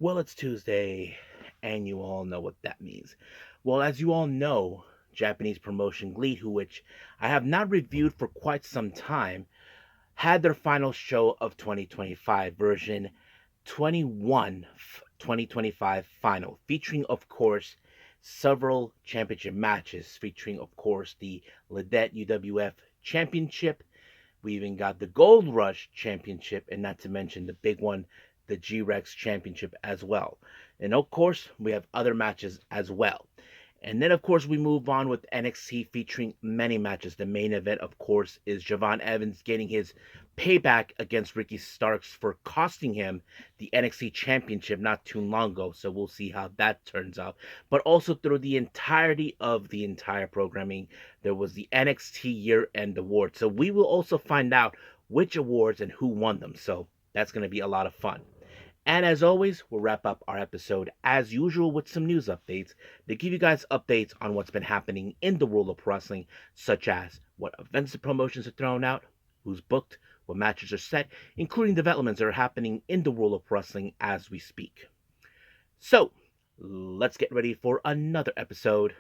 Well, it's Tuesday, and you all know what that means. Well, as you all know, Japanese promotion GLEAT, which I have not reviewed for quite some time, had their final show of 2025, version 21, 2025 final, featuring, of course, several championship matches, featuring, of course, the LIDET UWF Championship. We even got the Gold Rush Championship, and not to mention the big one, the G-Rex Championship as well. And of course, we have other matches as well. And then, of course, we move on with NXT featuring many matches. The main event, of course, is Javon Evans getting his payback against Ricky Starks for costing him the NXT Championship not too long ago. So we'll see how that turns out. But also through the entirety of the entire programming, there was the NXT Year-End Award. So we will also find out which awards and who won them. So that's going to be a lot of fun. And as always, we'll wrap up our episode as usual with some news updates to give you guys updates on what's been happening in the world of wrestling, such as what events and promotions are thrown out, who's booked, what matches are set, including developments that are happening in the world of wrestling as we speak. So, let's get ready for another episode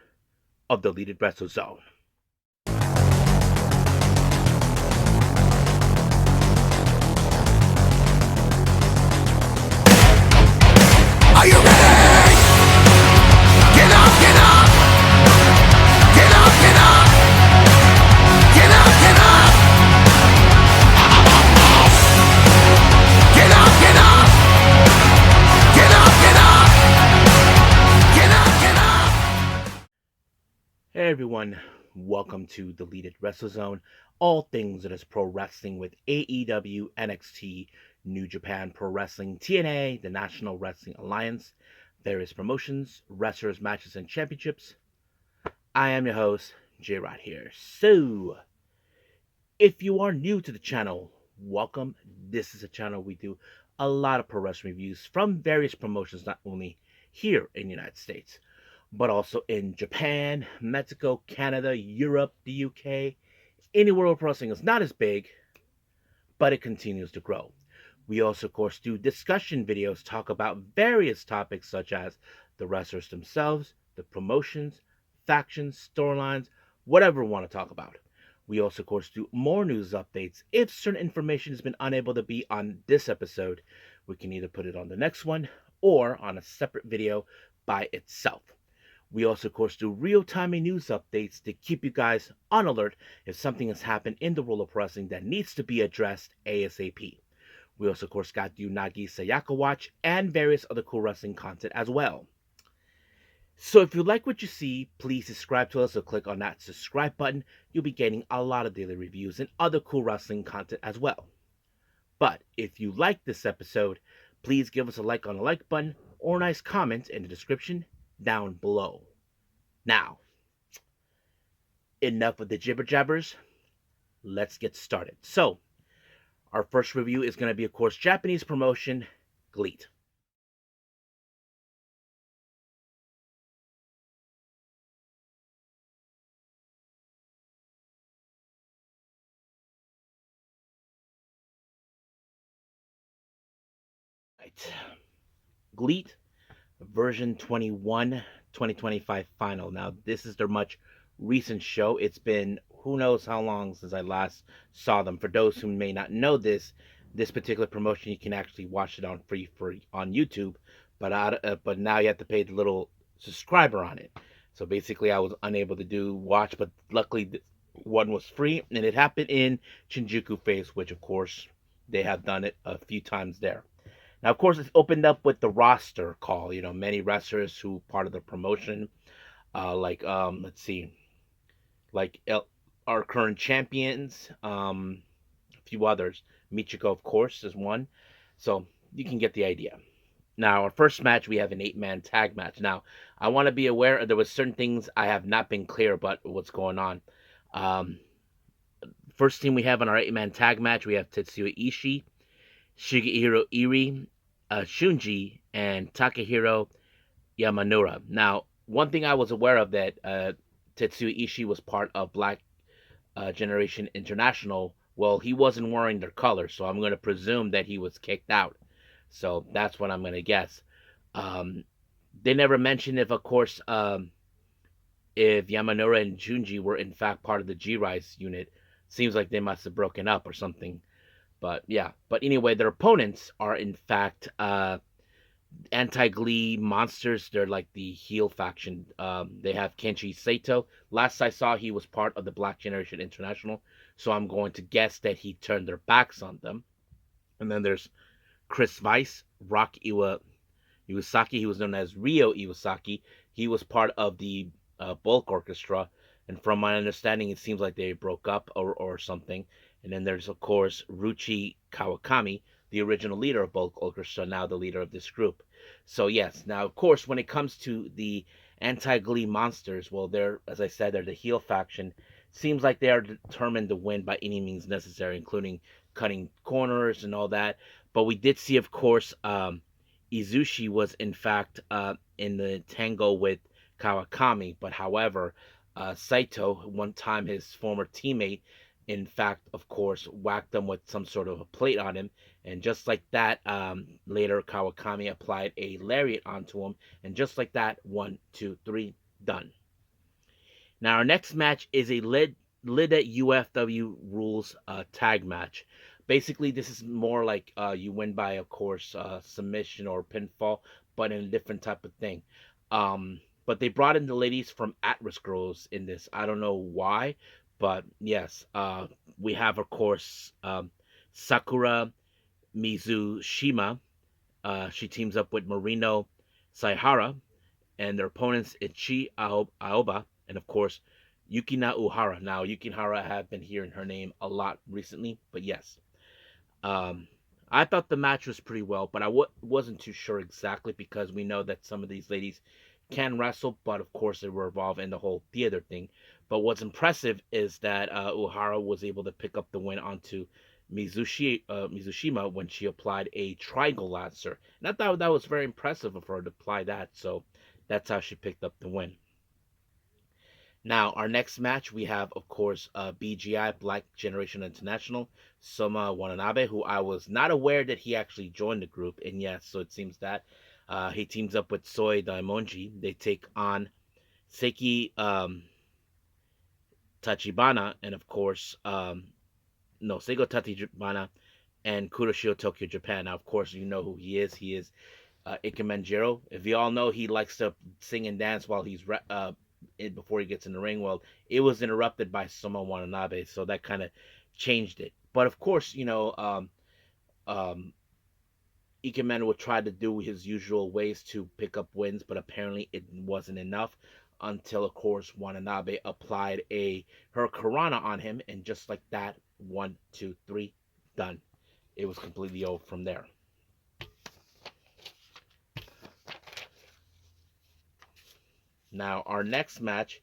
of the Deleted Wrestle Zone. Are you ready? Get up, get up! Get up, get up! Get up, get up! Get up, get up! Get up, get up! Get up, get up! Hey everyone, welcome to the Deleted Wrestle Zone. All things that is pro wrestling with AEW, NXT, New Japan Pro Wrestling, TNA, the National Wrestling Alliance, various promotions, wrestlers, matches, and championships. I am your host, J-Rod here. So, if you are new to the channel, welcome. This is a channel we do a lot of pro wrestling reviews from various promotions, not only here in the United States, but also in Japan, Mexico, Canada, Europe, the UK. Anywhere where pro wrestling is not as big, but it continues to grow. We also, of course, do discussion videos, talk about various topics such as the wrestlers themselves, the promotions, factions, storylines, whatever we want to talk about. We also, of course, do more news updates. If certain information has been unable to be on this episode, we can either put it on the next one or on a separate video by itself. We also, of course, do real-time news updates to keep you guys on alert if something has happened in the world of wrestling that needs to be addressed ASAP. We also, of course, got the Unagi Sayaka Watch and various other cool wrestling content as well. So if you like what you see, please subscribe to us or click on that subscribe button. You'll be getting a lot of daily reviews and other cool wrestling content as well. But if you like this episode, please give us a like on the like button or a nice comment in the description down below. Now, enough of the jibber jabbers. Let's get started. So, our first review is going to be, of course, Japanese promotion GLEAT. Right. GLEAT version 21 2025 final. Now, this is their much recent show. It's been who knows how long since I last saw them. For those who may not know this particular promotion, you can actually watch it on free on YouTube, but now you have to pay the little subscriber on it. So basically, I was unable to do watch, but luckily one was free, and it happened in Shinjuku FACE, which of course they have done it a few times there. Now, of course, it's opened up with the roster call. You know, many wrestlers who part of the promotion, let's see, like our current champions, a few others. Michiko, of course, is one. So you can get the idea. Now, our first match, we have an 8-man tag match. Now, I want to be aware there was certain things I have not been clear about what's going on. Um, First team we have on our 8-man tag match, we have Tetsuya Ishii, Shigehiro Iri, Shunji, and Takahiro Yamanura. Now, one thing I was aware of that Tetsuya Ishii was part of Black Generation International. Well, he wasn't wearing their colors, so I'm going to presume that he was kicked out. So that's what I'm going to guess. Um, they never mentioned if, of course, if Yamanura and Junji were in fact part of the G Rise unit. Seems like they must have broken up or something. But yeah. But anyway, their opponents are in fact anti-Glee monsters. They're like the heel faction. They have Kenshi Sato. Last I saw, he was part of the Black Generation International. So I'm going to guess that he turned their backs on them. And then there's Chris Weiss, Rock Iwasaki. He was known as Ryo Iwasaki. He was part of the Bulk Orchestra, and from my understanding, it seems like they broke up or something. And then there's of course Ruchi Kawakami, the original leader of Bulk Orchestra, now the leader of this group. So yes, now of course when it comes to the anti-Glee monsters, well, they're, as I said, they're the heel faction. Seems like they are determined to win by any means necessary, including cutting corners and all that. But we did see, of course, Izushi was in fact in the tango with Kawakami, but however, Saito, one time his former teammate, in fact, of course, whacked him with some sort of a plate on him, and just like that, later Kawakami applied a lariat onto him, and just like that, 1, 2, 3, done. Now our next match is a Lida UFW rules tag match. Basically, this is more like you win by, of course, submission or pinfall, but in a different type of thing. But they brought in the ladies from Atlas Girls in this. I don't know why, but yes, we have, of course, Sakura Mizushima. She teams up with Marino Saihara, and their opponents Ichi Aoba, and of course Yukina Uhara. Now Yukina I have been hearing her name a lot recently, but yes, um, I thought the match was pretty well, but wasn't too sure exactly because we know that some of these ladies can wrestle, but of course they were involved in the whole theater thing. But what's impressive is that Uhara was able to pick up the win onto Mizushima when she applied a triangle lancer. And I thought that was very impressive of her to apply that. So that's how she picked up the win. Now, our next match, we have, of course, BGI, Black Generation International, Soma Watanabe, who I was not aware that he actually joined the group. And yes, so it seems that he teams up with Soi Daimonji. They take on Seiki Tachibana, and of course, no, Seigo Tachibana and Kuroshio Tokyo, Japan. Now, of course, you know who he is. He is Ikemenjiro. If you all know, he likes to sing and dance while he's before he gets in the ring. Well, it was interrupted by Soma Watanabe, so that kind of changed it. But of course, um, Ikemen would try to do his usual ways to pick up wins, but apparently it wasn't enough until, of course, Watanabe applied a Hurricanrana on him, and just like that, 1, 2, 3, done. It was completely over from there. Now, our next match,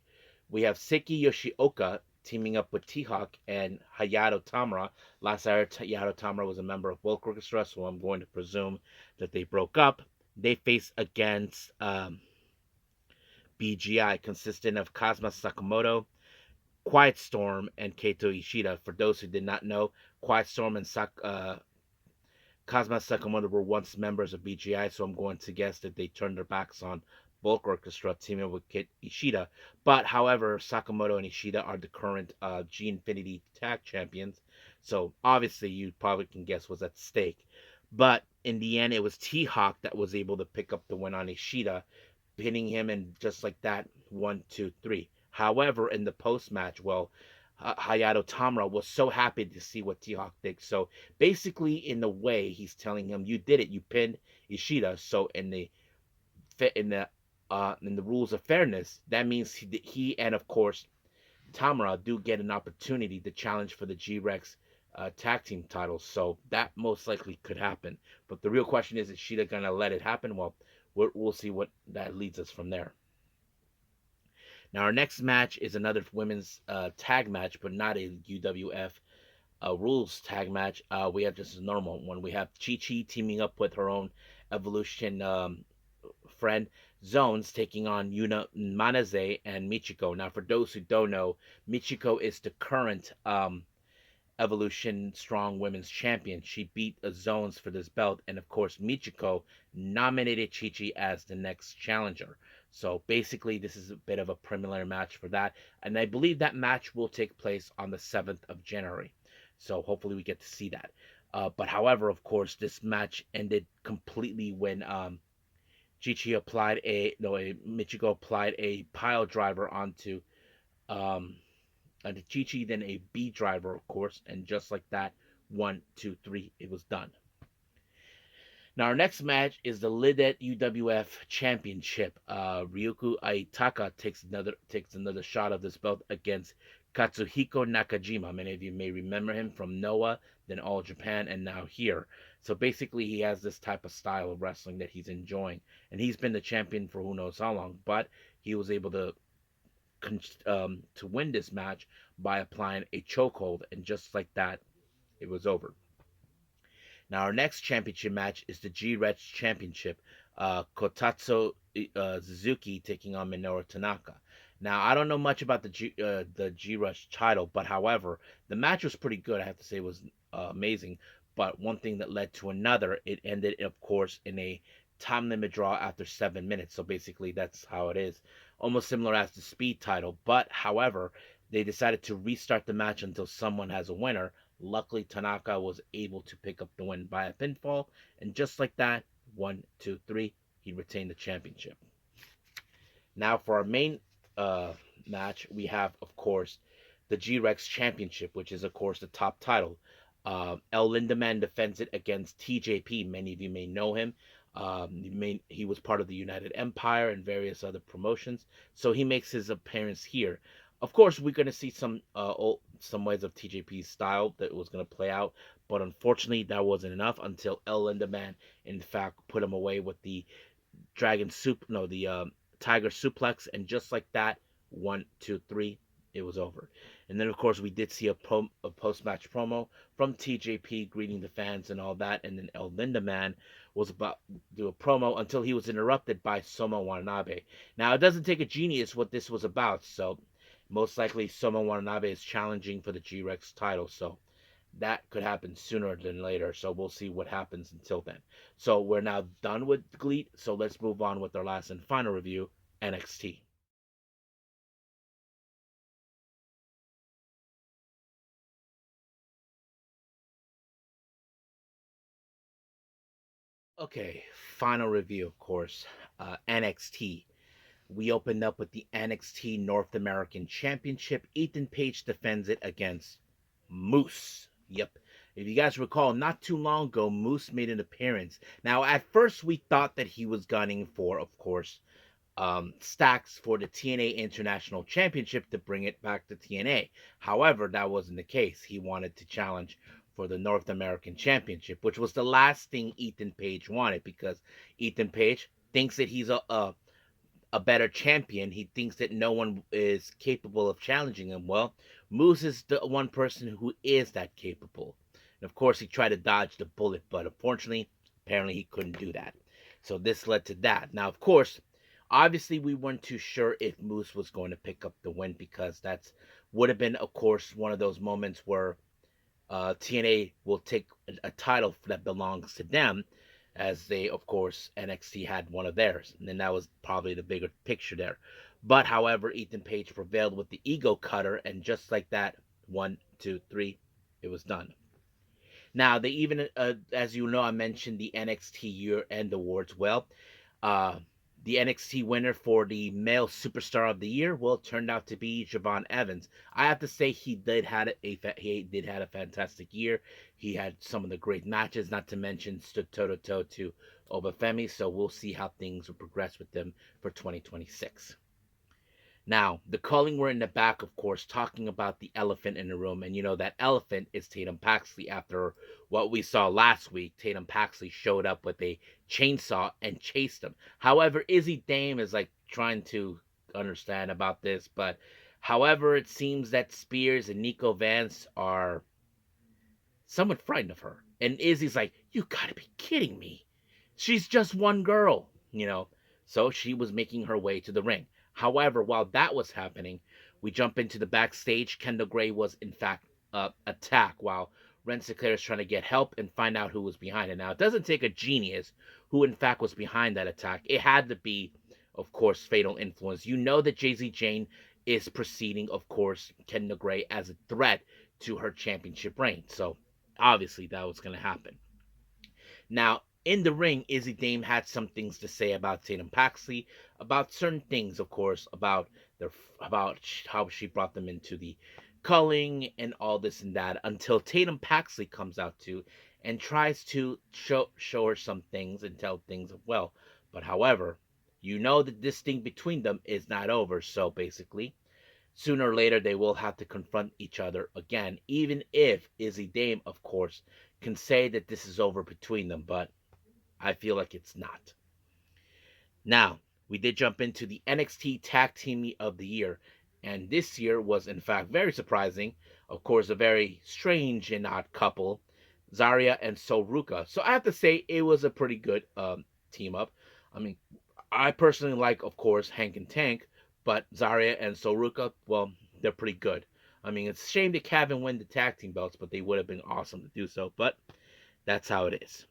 we have Seiki Yoshioka teaming up with T-Hawk and Hayato Tamura. Last I heard, Hayato Tamura was a member of Bulk Orchestra, so I'm going to presume that they broke up. They face against BGI, consisting of Kazuma Sakamoto, Quiet Storm, and Kaito Ishida. For those who did not know, Quiet Storm and Kazuma Sakamoto were once members of BGI, so I'm going to guess that they turned their backs on Bulk Orchestra, teaming up with Kit Ishida. But however, Sakamoto and Ishida are the current G Infinity Tag Champions, so obviously you probably can guess what's at stake. But in the end, it was T-Hawk that was able to pick up the win on Ishida, pinning him, and just like that, 1, 2, 3. However, in the post match, well, Hayato Tamura was so happy to see what T-Hawk did. So basically, in a way, he's telling him, "You did it. You pinned Ishida." So in the rules of fairness, that means he and of course Tamura do get an opportunity to challenge for the G-Rex tag team titles. So that most likely could happen. But the real question is Ishida gonna let it happen? Well, we'll see what that leads us from there. Now, our next match is another women's tag match, but not a UWF rules tag match. We have just a normal one. We have Chi Chi teaming up with her own Evolution friend Zones, taking on Yuna Manaze and Michiko. Now, for those who don't know, Michiko is the current Evolution Strong Women's Champion. She beat Zones for this belt, and of course, Michiko nominated Chi as the next challenger. So basically, this is a bit of a preliminary match for that, and I believe that match will take place on the 7th of January. So hopefully, we get to see that. But however, of course, this match ended completely when Chichi applied Michiko applied a pile driver um, onto Chichi, then a B driver, of course, and just like that, 1, 2, 3, it was done. Now our next match is the Lidet UWF Championship. Ryuku Aitaka takes another shot of this belt against Katsuhiko Nakajima. Many of you may remember him from Noah, then All Japan, and now here. So basically, he has this type of style of wrestling that he's enjoying, and he's been the champion for who knows how long. But he was able to win this match by applying a chokehold, and just like that, it was over. Now our next championship match is the G-Rex Championship. Kotatsu Suzuki taking on Minoru Tanaka. Now I don't know much about the G-Rex title, but however, the match was pretty good. I have to say it was amazing. But one thing that led to another, it ended, of course, in a time limit draw after 7 minutes. So basically, that's how it is. Almost similar as the Speed title. But however, they decided to restart the match until someone has a winner. Luckily, Tanaka was able to pick up the win by a pinfall, and just like that, 1, 2, 3, he retained the championship. Now, for our main match, we have, of course, the G-Rex Championship, which is, of course, the top title. El Lindaman defends it against TJP. Many of you may know him. He was part of the United Empire and various other promotions, so he makes his appearance here. Of course, we're going to see some ways of TJP's style that was going to play out, but unfortunately, that wasn't enough until El Lindaman, in fact, put him away with the Tiger Suplex, and just like that, 1, 2, 3, it was over. And then, of course, we did see a post-match promo from TJP greeting the fans and all that, and then El Lindaman was about to do a promo until he was interrupted by Soma Watanabe. Now, it doesn't take a genius what this was about, so most likely Soma Watanabe is challenging for the G-Rex title, so that could happen sooner than later. So we'll see what happens until then. So we're now done with GLEAT, so let's move on with our last and final review, NXT. Okay, final review, of course. NXT. We opened up with the NXT North American Championship. Ethan Page defends it against Moose. Yep. If you guys recall, not too long ago, Moose made an appearance. Now, at first, we thought that he was gunning for, of course, stacks for the TNA International Championship to bring it back to TNA. However, that wasn't the case. He wanted to challenge for the North American Championship, which was the last thing Ethan Page wanted, because Ethan Page thinks that he's a better champion. He thinks that no one is capable of challenging him. Well, Moose is the one person who is that capable. And of course, he tried to dodge the bullet, but unfortunately, apparently he couldn't do that. So this led to that. Now, of course, obviously we weren't too sure if Moose was going to pick up the win, because that's would have been, of course, one of those moments where TNA will take a title that belongs to them, as they, of course, NXT had one of theirs, and then that was probably the bigger picture there. But however, Ethan Page prevailed with the ego cutter, and just like that, 1, 2, 3, it was done. Now they even, as you know, I mentioned the NXT Year End Awards. Well, uh, the NXT winner for the Male Superstar of the Year, well, it turned out to be Javon Evans. I have to say he did had a fantastic year. He had some of the great matches, not to mention stood toe to toe to Obafemi. So we'll see how things will progress with them for 2026. Now, the calling were in the back, of course, talking about the elephant in the room. And you know, that elephant is Tatum Paxley. After what we saw last week, Tatum Paxley showed up with a chainsaw and chased him. However, Izzy Dame is like trying to understand about this. But however, it seems that Spears and Nico Vance are somewhat frightened of her. And Izzy's like, you gotta be kidding me. She's just one girl, you know. So she was making her way to the ring. However, while that was happening, we jump into the backstage. Kendall Gray was, in fact, attack while Wren Sinclair is trying to get help and find out who was behind it. Now, it doesn't take a genius who, in fact, was behind that attack. It had to be, of course, Fatal Influence. You know that Jacy Jayane is preceding, of course, Kendra Gray as a threat to her championship reign. So, obviously, that was going to happen. Now, in the ring, Izzy Dame had some things to say about Tatum Paxley, about certain things, of course, about how she brought them into the culling and all this and that, until Tatum Paxley comes out too and tries to show her some things and tell things of well. But however, you know that this thing between them is not over. So basically, sooner or later they will have to confront each other again, even if Izzy Dame, of course, can say that this is over between them, but I feel like it's not. Now, we did jump into the NXT Tag Team of the Year, and this year was, in fact, very surprising. Of course, a very strange and odd couple, Zarya and Soruka. So I have to say, it was a pretty good team up. I mean, I personally like, of course, Hank and Tank, but Zarya and Soruka, well, they're pretty good. I mean, it's a shame they haven't win the tag team belts, but they would have been awesome to do so. But that's how it is.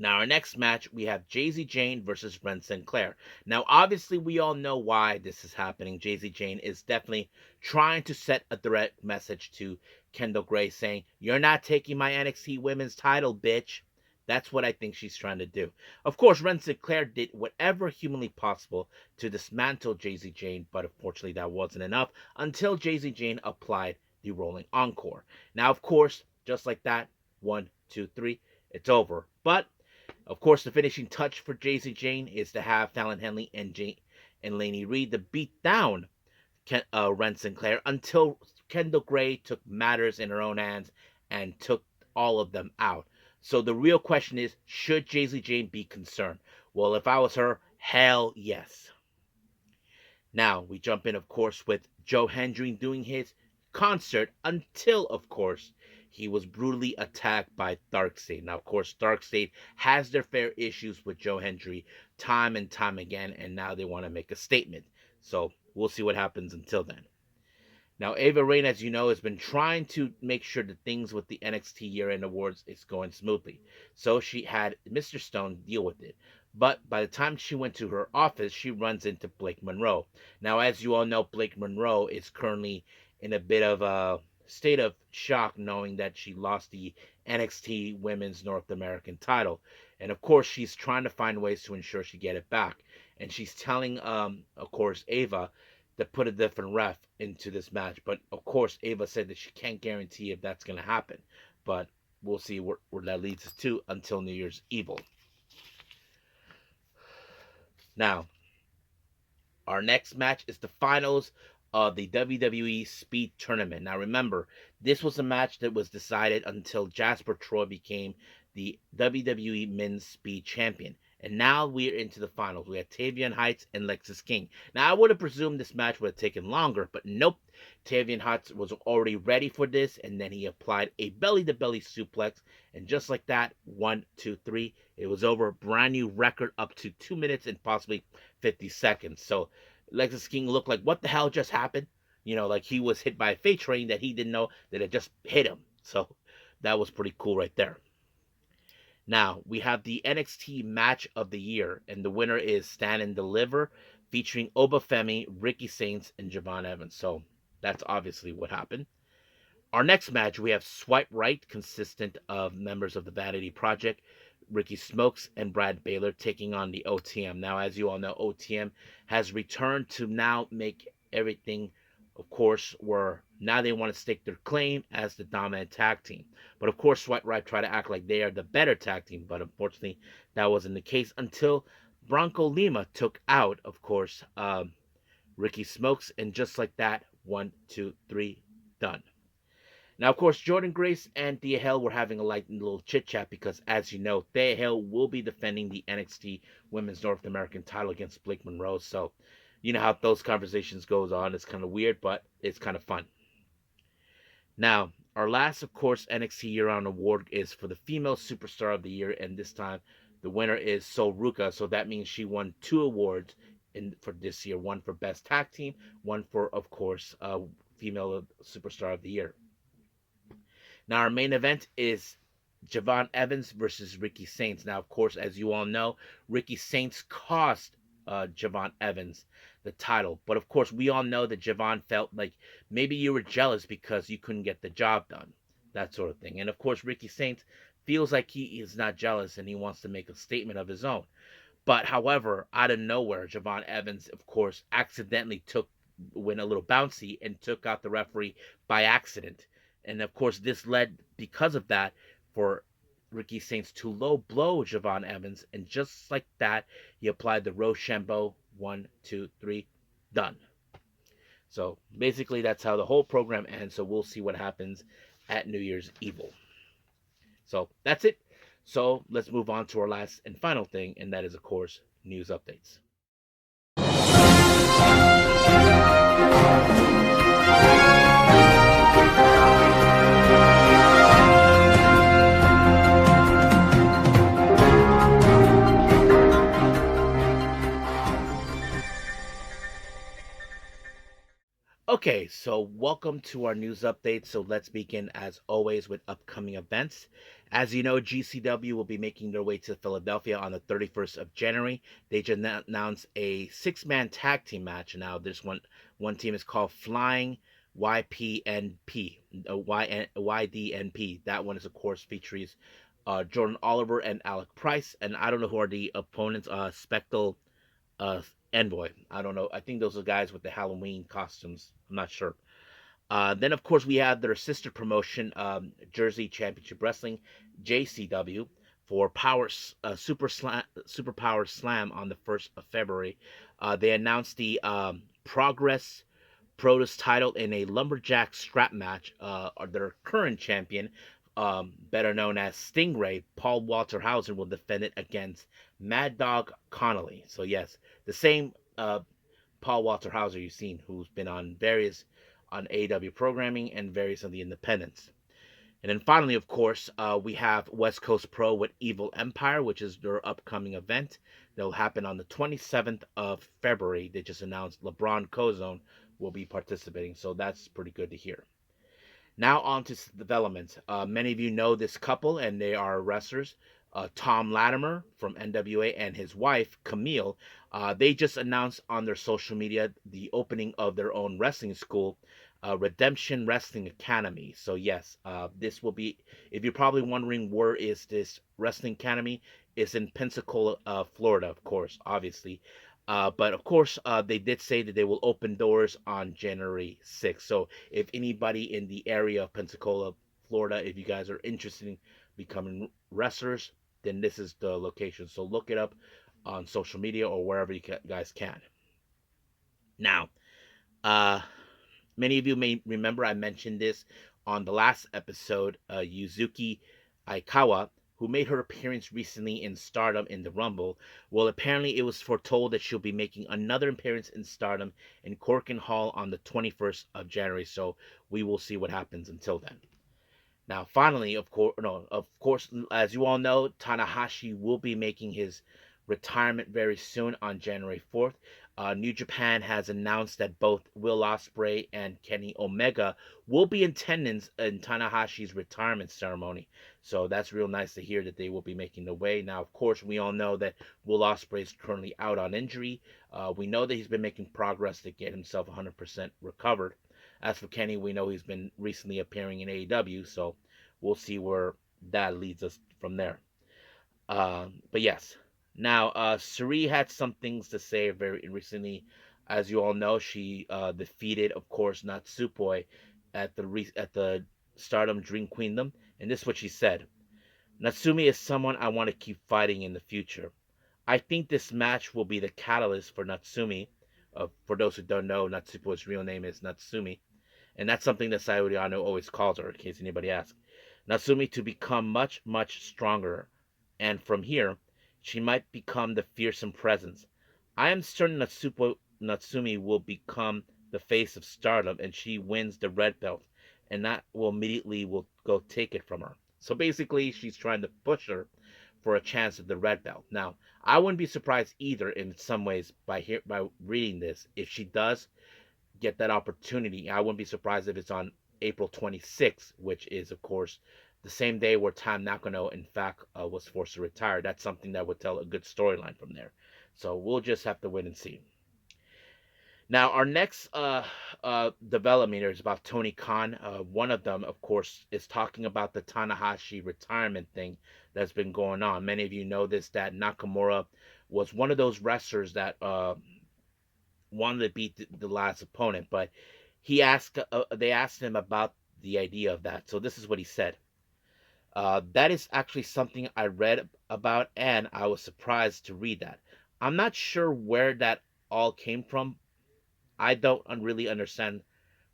Now, our next match, we have Jacy Jayane versus Wren Sinclair. Now, obviously, we all know why this is happening. Jacy Jayane is definitely trying to set a direct message to Kendra Gray saying, "You're not taking my NXT women's title, bitch." That's what I think she's trying to do. Of course, Wren Sinclair did whatever humanly possible to dismantle Jacy Jayane, but unfortunately that wasn't enough until Jacy Jayane applied the rolling encore. Now, of course, just like that, 1, 2, 3, it's over. But of course, the finishing touch for Jacy Jayane is to have Fallon Henley and Laney Reed to beat down Wren Sinclair until Kendra Gray took matters in her own hands and took all of them out. So the real question is, should Jacy Jayane be concerned? Well, if I was her, hell yes. Now, we jump in, of course, with Joe Hendry doing his concert until, of course, he was brutally attacked by Darkseid. Now, of course, Darkseid has their fair issues with Joe Hendry time and time again, and now they want to make a statement. So we'll see what happens until then. Now, Ava Raine, as you know, has been trying to make sure that things with the NXT Year-End Awards is going smoothly. So she had Mr. Stone deal with it. But by the time she went to her office, she runs into Blake Monroe. Now, as you all know, Blake Monroe is currently in a bit of a state of shock knowing that she lost the NXT Women's North American title. And of course, she's trying to find ways to ensure she get it back. And she's telling, of course, Ava to put a different ref into this match. But of course, Ava said that she can't guarantee if that's going to happen. But we'll see where that leads us to until New Year's Evil. Now, our next match is the finals of the WWE Speed Tournament. Now, remember, this was a match that was decided until Jasper Troy became the WWE Men's Speed Champion. And now we're into the finals. We have Tavion Heights and Lexis King. Now, I would have presumed this match would have taken longer, but nope. Tavion Heights was already ready for this, and then he applied a belly-to-belly suplex. And just like that, 1, 2, 3, it was over. Brand new record up to 2 minutes and possibly 50 seconds. So Lexis King looked like, what the hell just happened? You know, like he was hit by a freight train that he didn't know that it just hit him. So that was pretty cool right there. Now, we have the NXT Match of the Year, and the winner is Stand and Deliver, featuring Obafemi, Ricky Saints, and Javon Evans. So, that's obviously what happened. Our next match, we have Swipe Right, consistent of members of the Vanity Project, Ricky Smokes and Brad Baylor taking on the OTM. Now, as you all know, OTM has returned to now make everything, of course, where now they want to stake their claim as the dominant tag team. But of course, Swipe Right try to act like they are the better tag team, but unfortunately, that wasn't the case until Bronco Lima took out, of course, Ricky Smokes, and just like that, 1, 2, 3, done. Now, of course, Jordan Grace and Thea Hale were having a little chit chat because, as you know, Thea Hale will be defending the NXT Women's North American title against Blake Monroe. So, you know how those conversations goes on. It's kind of weird, but it's kind of fun. Now, our last, of course, NXT Year-Round Award is for the Female Superstar of the Year, and this time the winner is Soruka. So that means she won 2 awards for this year. One for Best Tag Team, one for, of course, Female Superstar of the Year. Now, our main event is Javon Evans versus Ricky Saints. Now, of course, as you all know, Ricky Saints cost Javon Evans the title. But of course, we all know that Javon felt like maybe you were jealous because you couldn't get the job done, that sort of thing. And of course, Ricky Saints feels like he is not jealous and he wants to make a statement of his own. But however, out of nowhere, Javon Evans, of course, accidentally went a little bouncy and took out the referee by accident. And of course, this led, because of that, for Ricky Saints to low blow Javon Evans. And just like that, he applied the Rochambeau 1, 2, 3, done. So basically, that's how the whole program ends. So we'll see what happens at New Year's Evil. So that's it. So let's move on to our last and final thing, and that is, of course, news updates. Okay, so welcome to our news update. So let's begin, as always, with upcoming events. As you know, GCW will be making their way to Philadelphia on the 31st of January. They just announced a six-man tag team match. Now, this one team is called Flying YPNP, YDNP. That one is, of course, features Jordan Oliver and Alec Price. And I don't know who are the opponents. Spectral uh, Envoy. I don't know. I think those are guys with the Halloween costumes. I'm not sure. Then, of course, we have their sister promotion, Jersey Championship Wrestling, JCW, for Super Power Slam on the 1st of February. They announced the Progress Produce title in a lumberjack strap match. Their current champion, better known as Stingray, Paul Walter Hauser, will defend it against Mad Dog Connolly. So yes, the same Paul Walter Hauser you've seen, who's been on AEW programming and various of the independents. And then finally, of course, we have West Coast Pro with Evil Empire, which is their upcoming event. That'll happen on the 27th of February. They just announced LeBron Cozone will be participating, so that's pretty good to hear. Now on to development. Many of you know this couple, and they are wrestlers. Thom Latimer from NWA and his wife, Kamille. They just announced on their social media the opening of their own wrestling school, Redemption Wrestling Academy. So yes, this will be, if you're probably wondering where is this wrestling academy, it's in Pensacola, Florida, of course, obviously. But of course, they did say that they will open doors on January 6th. So if anybody in the area of Pensacola, Florida, if you guys are interested in becoming wrestlers, then this is the location. So look it up on social media or wherever you guys can. Now, many of you may remember I mentioned this on the last episode. Yuzuki Aikawa, who made her appearance recently in Stardom in the Rumble. Well, apparently it was foretold that she'll be making another appearance in Stardom in Korakuen Hall on the 21st of January. So we will see what happens until then. Now, finally, of course, as you all know, Tanahashi will be making his retirement very soon on January 4th. New Japan has announced that both Will Ospreay and Kenny Omega will be in attendance in Tanahashi's retirement ceremony. So that's real nice to hear that they will be making the way. Now, of course, we all know that Will Ospreay is currently out on injury. We know that he's been making progress to get himself 100% recovered. As for Kenny, we know he's been recently appearing in AEW, so we'll see where that leads us from there. But yes, now Sareee had some things to say very recently. As you all know, she defeated, of course, Natsupoi at the Stardom Dream Queendom, and this is what she said: "Natsumi is someone I want to keep fighting in the future. I think this match will be the catalyst for Natsumi. For those who don't know, Natsupoi's real name is Natsumi. And that's something that Sareee Yano always calls her, in case anybody asks. Natsumi to become much, much stronger. And from here, she might become the fearsome presence. I am certain Natsumi will become the face of Stardom and she wins the red belt. And that will immediately go take it from her." So basically, she's trying to push her for a chance at the red belt. Now, I wouldn't be surprised either in some ways by reading this. If she does get that opportunity, I wouldn't be surprised if it's on April 26th, which is, of course, the same day where Tam Nakano, in fact, was forced to retire. That's something that would tell a good storyline from there. So we'll just have to wait and see. Now, our next development is about Tony Khan. One of them, of course, is talking about the Tanahashi retirement thing that's been going on. Many of you know this, that Nakamura was one of those wrestlers that wanted to beat the last opponent, but they asked him about the idea of that. So this is what he said. That is actually something I read about, and I was surprised to read that. I'm not sure where that all came from. I don't really understand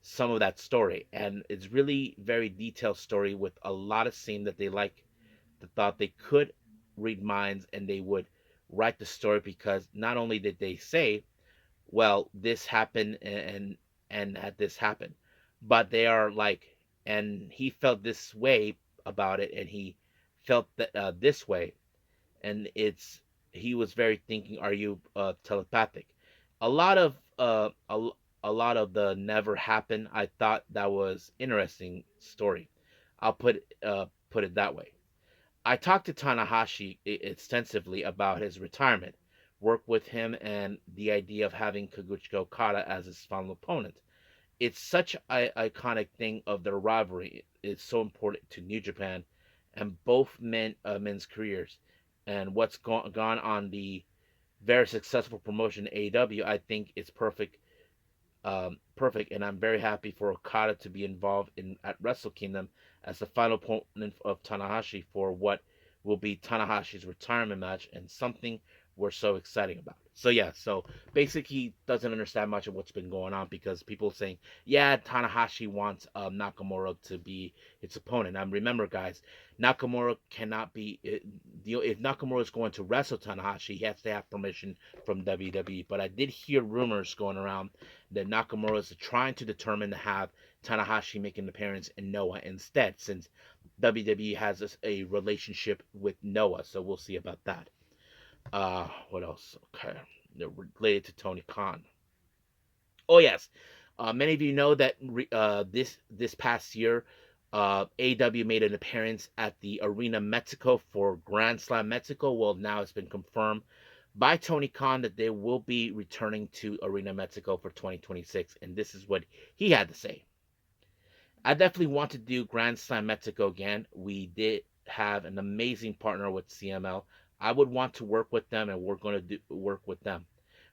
some of that story, and it's really very detailed story with a lot of scenes that they like. That thought they could read minds and they would write the story, because not only did they say, well, this happened and had this happen, but they are like, and he felt this way about it, and he felt that this way, and it's he was very thinking, are you telepathic? A lot of a lot of the never happened. I thought that was interesting story. I'll put it that way. I talked to Tanahashi extensively about his retirement, worked with him, and the idea of having Kazuchika Okada as his final opponent. It's such an iconic thing of their rivalry. It's so important to New Japan and both men's careers. And what's gone on the very successful promotion AEW, I think it's perfect, and I'm very happy for Okada to be involved in at Wrestle Kingdom as the final opponent of Tanahashi for what will be Tanahashi's retirement match, and something we're so exciting about. So yeah, so basically he doesn't understand much of what's been going on, because people saying, yeah, Tanahashi wants Nakamura to be its opponent. Now remember, guys, Nakamura cannot be. If Nakamura is going to wrestle Tanahashi, he has to have permission from WWE. But I did hear rumors going around that Nakamura is trying to determine to have Tanahashi make an appearance in Noah instead, since WWE has a relationship with Noah. So we'll see about that. What else? Okay, they're related to Tony Khan. Oh yes, many of you know that this past year, AW made an appearance at the Arena Mexico for Grand Slam Mexico. Well, now it's been confirmed by Tony Khan that they will be returning to Arena Mexico for 2026, and this is what he had to say. I definitely want to do Grand Slam Mexico again. We did have an amazing partner with CML. I would want to work with them, and we're going to work with them.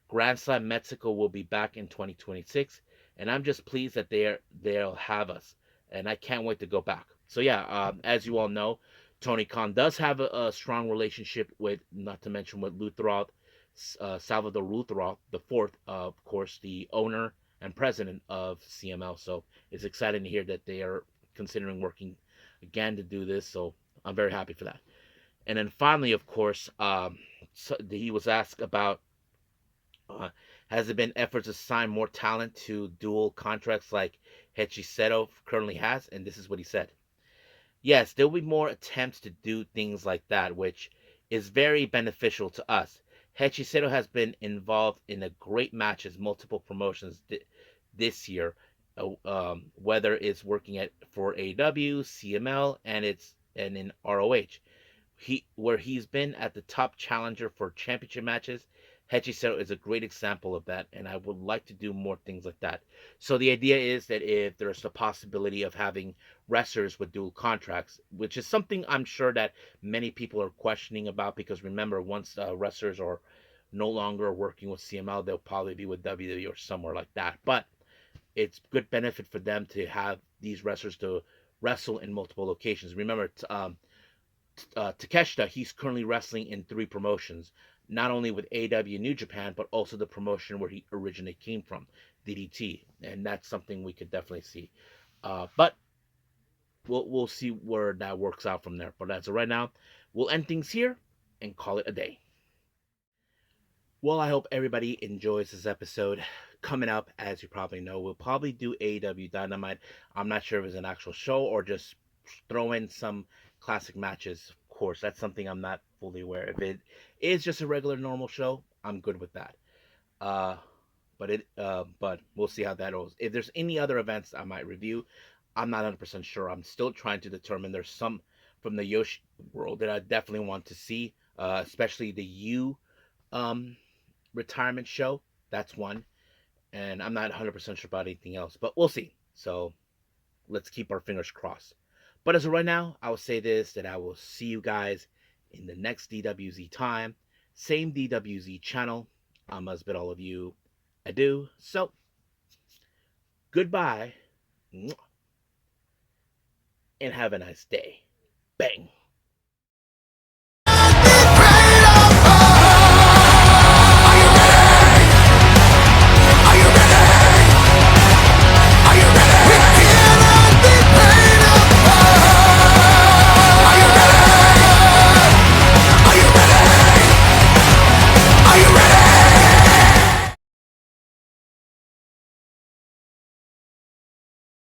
Grand Slam Mexico will be back in 2026, and I'm just pleased that they'll have us, and I can't wait to go back. So yeah, as you all know, Tony Khan does have a strong relationship with, not to mention with Lutheroth, Salvador Lutheroth the fourth, of course, the owner and president of CML. So it's exciting to hear that they are considering working again to do this. So I'm very happy for that. And then finally, of course, so he was asked about, uh, has there been efforts to sign more talent to dual contracts like Hechiseto currently has? And this is what he said. Yes, there will be more attempts to do things like that, which is very beneficial to us. Hechiseto has been involved in a great matches, multiple promotions this year, whether it's working at for AW, CML, and in ROH. Where he's been at the top challenger for championship matches. Hechiseto is a great example of that, and I would like to do more things like that. So the idea is that if there's the possibility of having wrestlers with dual contracts, which is something I'm sure that many people are questioning about, because remember, once wrestlers are no longer working with CML, they'll probably be with WWE or somewhere like that. But it's good benefit for them to have these wrestlers to wrestle in multiple locations. Remember, Takeshita, he's currently wrestling in 3 promotions, not only with AW New Japan, but also the promotion where he originally came from, DDT, and that's something we could definitely see. But we'll see where that works out from there. But as of right now, we'll end things here and call it a day. Well, I hope everybody enjoys this episode. Coming up, as you probably know, we'll probably do AEW Dynamite. I'm not sure if it's an actual show or just throw in some classic matches. Of course, that's something I'm not fully aware. If it is just a regular normal show, I'm good with that. Uh, but we'll see how that goes. If there's any other events I might review, I'm not 100% sure. I'm still trying to determine. There's some from the Yoshi world that I definitely want to see, especially the U um, retirement show. That's one. And I'm not 100% sure about anything else, but we'll see. So let's keep our fingers crossed. But as of right now, I will say this, that I will see you guys in the next DWZ time. Same DWZ channel. I must bid all of you adieu. So, goodbye and have a nice day. Bang.